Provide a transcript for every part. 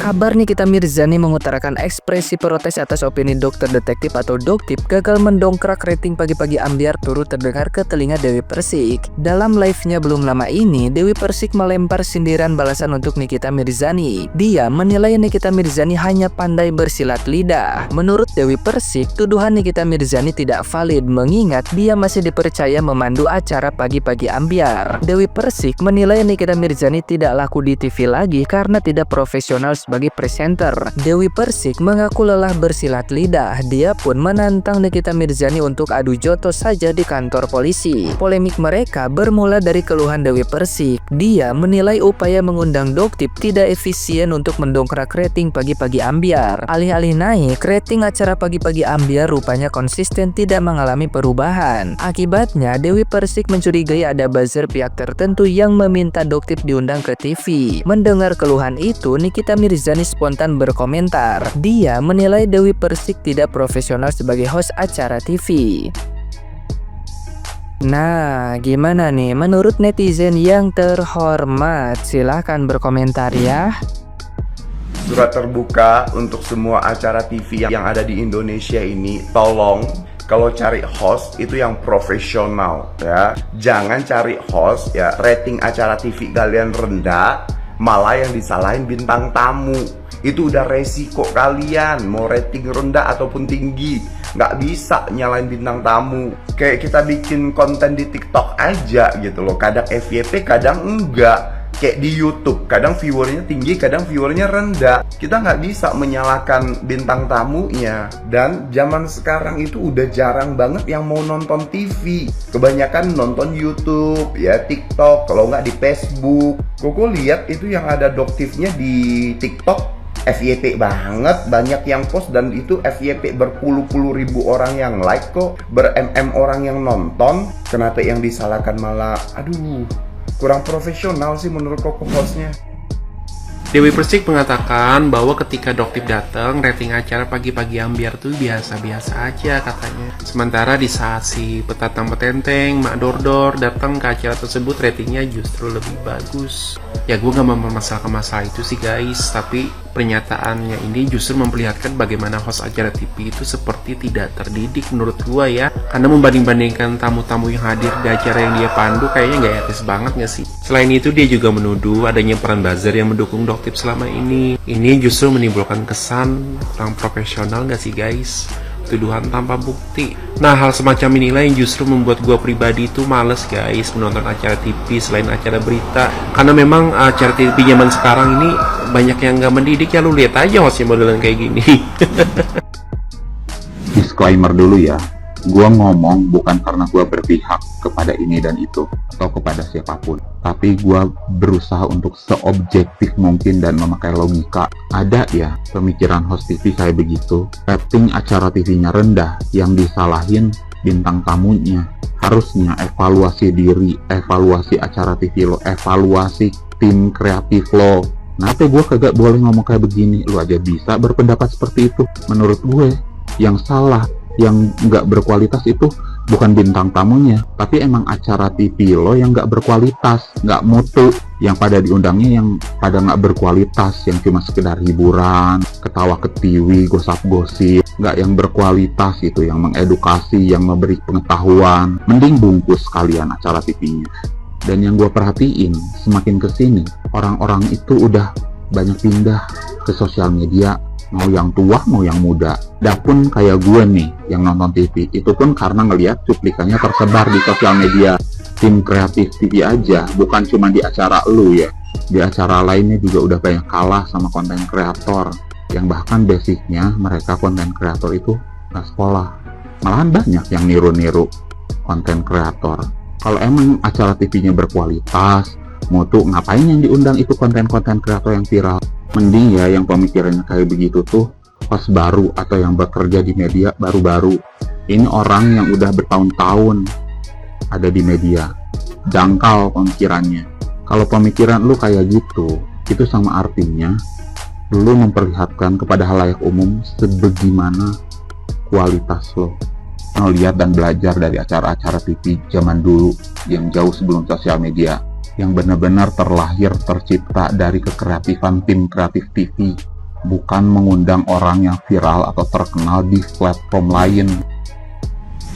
Kabar Nikita Mirzani mengutarakan ekspresi protes atas opini dokter detektif atau Doktip gagal mendongkrak rating pagi-pagi ambiar turut terdengar ke telinga Dewi Persik. Dalam live-nya belum lama ini, Dewi Persik melempar sindiran balasan untuk Nikita Mirzani. Dia menilai Nikita Mirzani hanya pandai bersilat lidah. Menurut Dewi Persik, tuduhan Nikita Mirzani tidak valid mengingat dia masih dipercaya memandu acara pagi-pagi ambiar. Dewi Persik menilai Nikita Mirzani tidak laku di TV lagi karena tidak profesional sebagai presenter. Dewi Persik mengaku lelah bersilat lidah. Dia pun menantang Nikita Mirzani untuk adu jotos saja di kantor polisi. Polemik mereka bermula dari keluhan Dewi Persik. Dia menilai upaya mengundang Doktip tidak efisien untuk mendongkrak rating pagi-pagi ambiar. Alih-alih naik, rating acara pagi-pagi ambiar rupanya konsisten tidak mengalami perubahan. Akibatnya, Dewi Persik mencurigai ada buzzer pihak tertentu yang meminta Doktip diundang ke TV. Mendengar keluhan itu, Nikita Mirzani spontan berkomentar. Dia menilai Dewi Persik tidak profesional sebagai host acara TV. Nah, gimana nih menurut netizen yang terhormat? Silahkan berkomentar ya. Surat terbuka untuk semua acara TV yang ada di Indonesia ini, tolong kalau cari host itu yang profesional ya. Jangan cari host ya rating acara TV kalian rendah, malah yang disalahin bintang tamu. Itu udah resiko kalian mau rating rendah ataupun tinggi, nggak bisa nyalain bintang tamu. Kayak kita bikin konten di TikTok aja gitu loh, kadang FYP kadang enggak. Kayak di YouTube, kadang viewernya tinggi, kadang viewernya rendah. Kita nggak bisa menyalahkan bintang tamunya. Dan zaman sekarang itu udah jarang banget yang mau nonton TV. Kebanyakan nonton YouTube, ya TikTok, kalau nggak di Facebook. Koko lihat itu yang ada Doktipnya di TikTok, FYP banget, banyak yang post dan itu FYP berpuluh-puluh ribu orang yang like kok, ber-MM orang yang nonton. Kenapa yang disalahkan malah, aduh, kurang profesional sih menurut Koko hostnya. Dewi Persik mengatakan bahwa ketika Doktip datang, rating acara pagi-pagi ambiar tuh biasa-biasa aja katanya. Sementara di saat si Petatang Petenteng, Mak Dordor datang ke acara tersebut, ratingnya justru lebih bagus. Ya gue gak mempermasalahkan masalah itu sih guys, tapi pernyataannya ini justru memperlihatkan bagaimana host acara TV itu seperti tidak terdidik menurut gue ya. Karena membanding-bandingkan tamu-tamu yang hadir di acara yang dia pandu kayaknya gak etis banget gak sih? Selain itu dia juga menuduh adanya peran buzzer yang mendukung Doktip selama ini. Ini justru menimbulkan kesan kurang profesional gak sih guys? Tuduhan tanpa bukti. Nah, hal semacam inilah yang justru membuat gue pribadi itu males guys menonton acara TV selain acara berita. Karena memang acara TV zaman sekarang ini banyak yang gak mendidik ya. Lu lihat aja hostnya modelan kayak gini. Disclaimer dulu ya, gue ngomong bukan karena gue berpihak kepada ini dan itu atau kepada siapapun, tapi gue berusaha untuk seobjektif mungkin dan memakai logika. Ada ya pemikiran host TV kayak begitu, rating acara TV-nya rendah, yang disalahin bintang tamunya. Harusnya evaluasi diri, evaluasi acara TV lo, evaluasi tim kreatif lo. Kenapa gue kagak boleh ngomong kayak begini? Lu aja bisa berpendapat seperti itu. Menurut gue yang salah, yang nggak berkualitas itu bukan bintang tamunya, tapi emang acara TV lo yang nggak berkualitas, nggak mutu, yang pada diundangnya yang pada nggak berkualitas, yang cuma sekedar hiburan, ketawa ketiwi, gosip-gosip, nggak yang berkualitas itu, yang mengedukasi, yang memberi pengetahuan. Mending bungkus kalian acara TV-nya. Dan yang gue perhatiin, semakin kesini orang-orang itu udah banyak pindah ke sosial media. Mau yang tua, mau yang muda. Dapun kayak gue nih, yang nonton TV, itu pun karena ngelihat cuplikannya tersebar di sosial media. Tim kreatif TV aja, bukan cuma di acara lu ya. Di acara lainnya juga udah banyak kalah sama konten kreator. Yang bahkan basicnya mereka konten kreator itu nggak sekolah. Malahan banyak yang niru-niru konten kreator. Kalau emang acara TV-nya berkualitas, mutu, ngapain yang diundang itu konten-konten kreator yang viral? Mending ya yang pemikirannya kayak begitu tuh host baru atau yang bekerja di media baru-baru. Ini orang yang udah bertahun-tahun ada di media, dangkal pemikirannya. Kalau pemikiran lu kayak gitu, itu sama artinya lu memperlihatkan kepada halayak umum sebagaimana kualitas lo. Ngeliat dan belajar dari acara-acara TV zaman dulu yang jauh sebelum sosial media, yang benar-benar terlahir tercipta dari kekreatifan tim kreatif TV bukan mengundang orang yang viral atau terkenal di platform lain.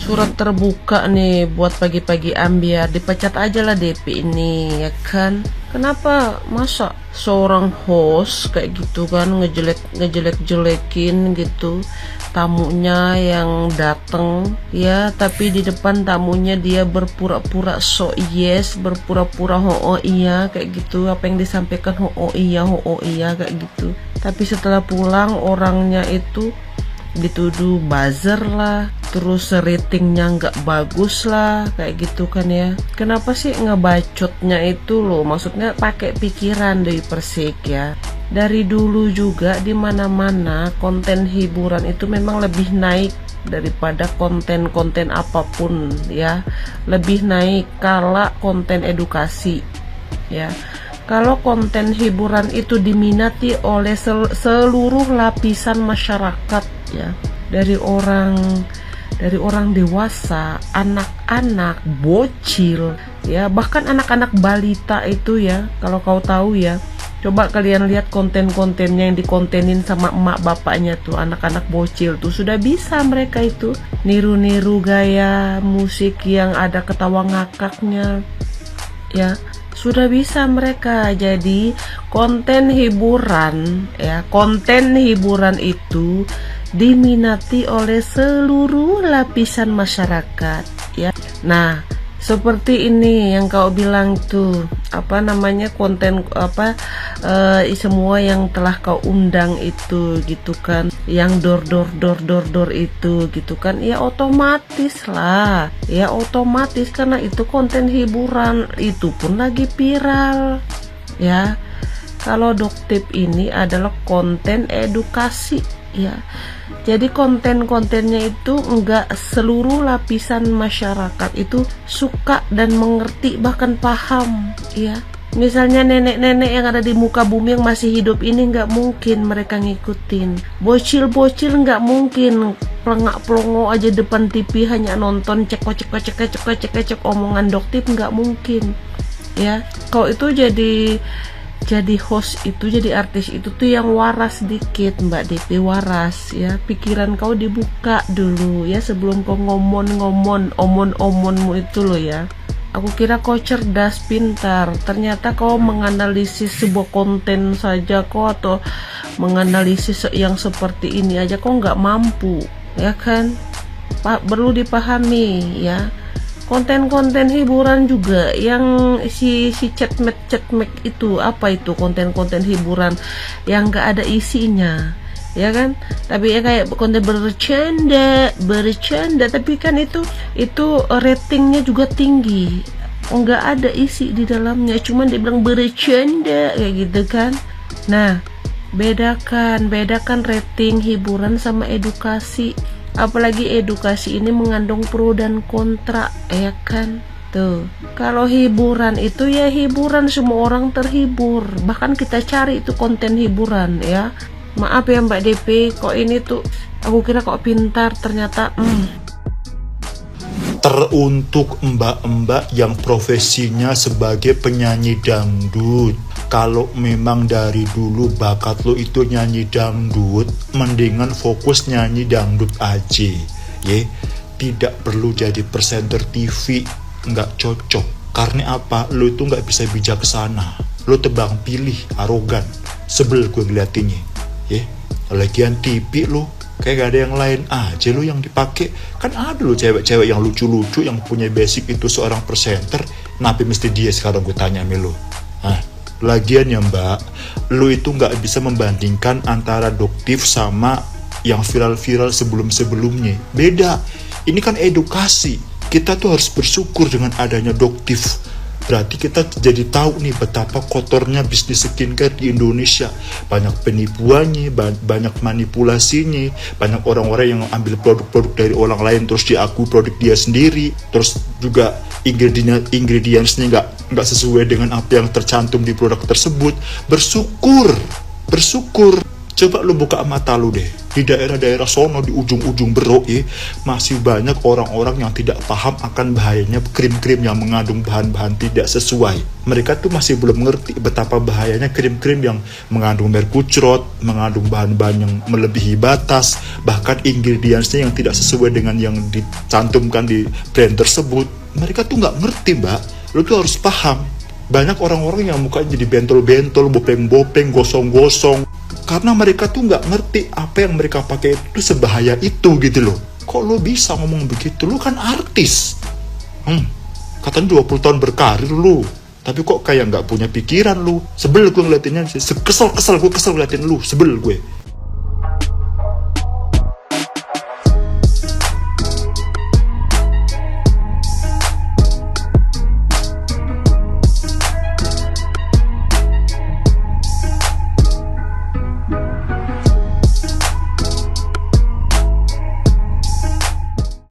Surat terbuka nih buat pagi-pagi ambiar, dipecat aja lah DP ini, ya kan? Kenapa masa seorang host kayak gitu kan ngejelek-jelekin gitu tamunya yang datang ya, tapi di depan tamunya dia berpura-pura so yes, berpura-pura ho iya kayak gitu, apa yang disampaikan ho iya kayak gitu. Tapi setelah pulang orangnya itu dituduh buzzer lah, terus ratingnya nggak bagus lah kayak gitu kan ya. Kenapa sih ngebacotnya itu loh, maksudnya pakai pikiran dari Persik ya. Dari dulu juga di mana-mana konten hiburan itu memang lebih naik daripada konten-konten apapun ya, lebih naik kala konten edukasi ya. Kalau konten hiburan itu diminati oleh seluruh lapisan masyarakat ya, dari orang dewasa, anak-anak, bocil ya, bahkan anak-anak balita itu ya. Kalau kau tahu ya, coba kalian lihat konten-kontennya yang dikontenin sama emak bapaknya tuh, anak-anak bocil tuh sudah bisa mereka itu niru-niru gaya musik yang ada ketawa ngakaknya ya, sudah bisa mereka. Jadi konten hiburan ya, konten hiburan itu diminati oleh seluruh lapisan masyarakat ya. Nah, seperti ini yang kau bilang tuh, apa namanya, konten semua yang telah kau undang itu gitu kan, yang dor itu gitu kan, ya otomatis lah, ya otomatis karena itu konten hiburan, itu pun lagi viral ya. Kalau Doktip ini adalah konten edukasi ya, jadi konten-kontennya itu enggak seluruh lapisan masyarakat itu suka dan mengerti, bahkan paham ya. Misalnya nenek-nenek yang ada di muka bumi yang masih hidup ini nggak mungkin mereka ngikutin. Bocil-bocil nggak mungkin pelengak-pelongo aja depan TV hanya nonton cek omongan Doktip, nggak mungkin ya. Kalau itu jadi host itu, jadi artis itu tuh yang waras dikit, Mbak DP, waras ya. Pikiran kau dibuka dulu ya sebelum kau omon-omonmu itu loh ya. Aku kira kau cerdas, pintar, ternyata kau menganalisis sebuah konten saja kau, atau menganalisis yang seperti ini aja kau nggak mampu ya kan. Perlu dipahami ya, konten-konten hiburan juga yang si chatmek itu, apa itu konten-konten hiburan yang nggak ada isinya ya kan, tapi ya kayak konten bercanda tapi kan itu ratingnya juga tinggi, nggak ada isi di dalamnya, cuman dibilang bercanda kayak gitu kan. Nah, bedakan rating hiburan sama edukasi. Apalagi edukasi ini mengandung pro dan kontra ya kan. Tuh, kalau hiburan itu ya hiburan, semua orang terhibur, bahkan kita cari itu konten hiburan ya. Maaf ya Mbak DP, kok ini tuh aku kira kok pintar, ternyata Teruntuk mbak-mbak yang profesinya sebagai penyanyi dangdut. Kalau memang dari dulu bakat lo itu nyanyi dangdut, mendingan fokus nyanyi dangdut aja ya. Tidak perlu jadi presenter TV, nggak cocok. Karena apa? Lo itu nggak bisa bijaksana, lo tebang pilih, arogan, sebel gue ngeliatinnya ya. Lagian TV lo kayak gak ada yang lain aja lo yang dipakai. Kan ada lo cewek-cewek yang lucu-lucu yang punya basic itu seorang presenter. Kenapa mesti dia sekarang, gue tanya sama lo? Lagian ya mbak, lo itu gak bisa membandingkan antara Doktip sama yang viral-viral sebelum-sebelumnya. Beda, ini kan edukasi. Kita tuh harus bersyukur dengan adanya Doktip. Berarti kita jadi tahu nih betapa kotornya bisnis skincare di Indonesia. Banyak penipuannya, banyak manipulasinya, banyak orang-orang yang ambil produk-produk dari orang lain terus diakui produk dia sendiri. Terus juga ingredientsnya nggak sesuai dengan apa yang tercantum di produk tersebut. Bersyukur. Coba lu buka mata lu deh. Di daerah-daerah sono, di ujung-ujung Berok ya, masih banyak orang-orang yang tidak paham akan bahayanya krim-krim yang mengandung bahan-bahan tidak sesuai. Mereka tuh masih belum ngerti betapa bahayanya krim-krim yang mengandung merkucrot, mengandung bahan-bahan yang melebihi batas, bahkan ingredientsnya yang tidak sesuai dengan yang dicantumkan di brand tersebut. Mereka tuh nggak ngerti, Mbak. Lo tuh harus paham. Banyak orang-orang yang mukanya jadi bentol-bentol, bopeng-bopeng, gosong-gosong, karena mereka tuh nggak ngerti apa yang mereka pakai itu sebahaya itu gitu loh. Kok lo bisa ngomong begitu? Lo kan artis. Katanya 20 tahun berkarir lo, tapi kok kayak nggak punya pikiran lo. Sebel gue ngeliatinnya, kesel gue ngeliatin lo, sebel gue.